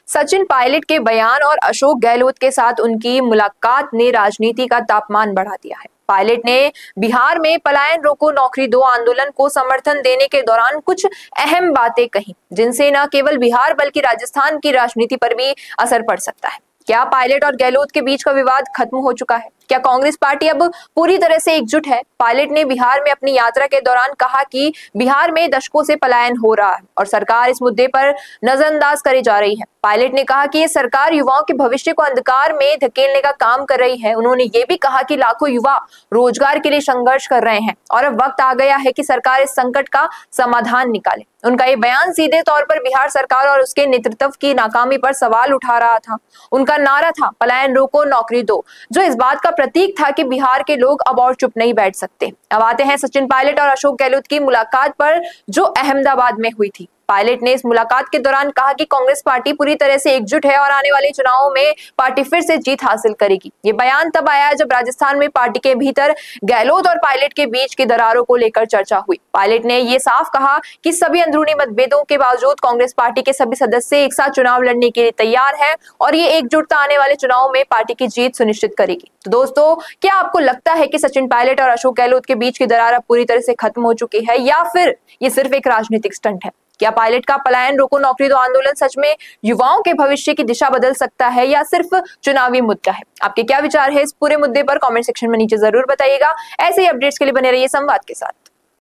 सचिन पायलट के बयान और अशोक गहलोत के साथ उनकी मुलाकात ने राजनीति का तापमान बढ़ा दिया है। पायलट ने बिहार में पलायन रोको नौकरी दो आंदोलन को समर्थन देने के दौरान कुछ अहम बातें कही, जिनसे न केवल बिहार बल्कि राजस्थान की राजनीति पर भी असर पड़ सकता है। क्या पायलट और गहलोत के बीच का विवाद खत्म हो चुका है? क्या कांग्रेस पार्टी अब पूरी तरह से एकजुट है? पायलट ने बिहार में अपनी यात्रा के दौरान कहा कि बिहार में दशकों से पलायन हो रहा है और सरकार इस मुद्दे पर नजरअंदाज करी जा रही है। पायलट ने कहा कि ये सरकार युवाओं के भविष्य को अंधकार में धकेलने का काम कर रही है। उन्होंने ये भी कहा कि लाखों युवा रोजगार के लिए संघर्ष कर रहे हैं और अब वक्त आ गया है कि सरकार इस संकट का समाधान निकाले। उनका ये बयान सीधे तौर पर बिहार सरकार और उसके नेतृत्व की नाकामी पर सवाल उठा रहा था। उनका नारा था पलायन रोको नौकरी दो, जो इस बात का प्रतीक था कि बिहार के लोग अब और चुप नहीं बैठ सकते। अब आते हैं सचिन पायलट और अशोक गहलोत की मुलाकात पर, जो अहमदाबाद में हुई थी। पायलट ने इस मुलाकात के दौरान कहा कि कांग्रेस पार्टी पूरी तरह से एकजुट है और आने वाले चुनावों में पार्टी फिर से जीत हासिल करेगी। ये बयान तब आया जब राजस्थान में पार्टी के भीतर गहलोत और पायलट के बीच की दरारों को लेकर चर्चा हुई। पायलट ने ये साफ कहा कि सभी अंदरूनी मतभेदों के बावजूद कांग्रेस पार्टी के सभी सदस्य एक साथ चुनाव लड़ने के लिए तैयार है और ये एकजुटता आने वाले चुनावों में पार्टी की जीत सुनिश्चित करेगी। तो दोस्तों, क्या आपको लगता है कि सचिन पायलट और अशोक गहलोत के बीच की दरार अब पूरी तरह से खत्म हो चुकी है या फिर ये सिर्फ एक राजनीतिक स्टंट है? क्या पायलट का पलायन रोको नौकरी दो आंदोलन सच में युवाओं के भविष्य की दिशा बदल सकता है या सिर्फ चुनावी मुद्दा है? आपके क्या विचार है इस पूरे मुद्दे पर? कमेंट सेक्शन में नीचे जरूर बताइएगा। ऐसे ही अपडेट्स के लिए बने रहिए संवाद के साथ।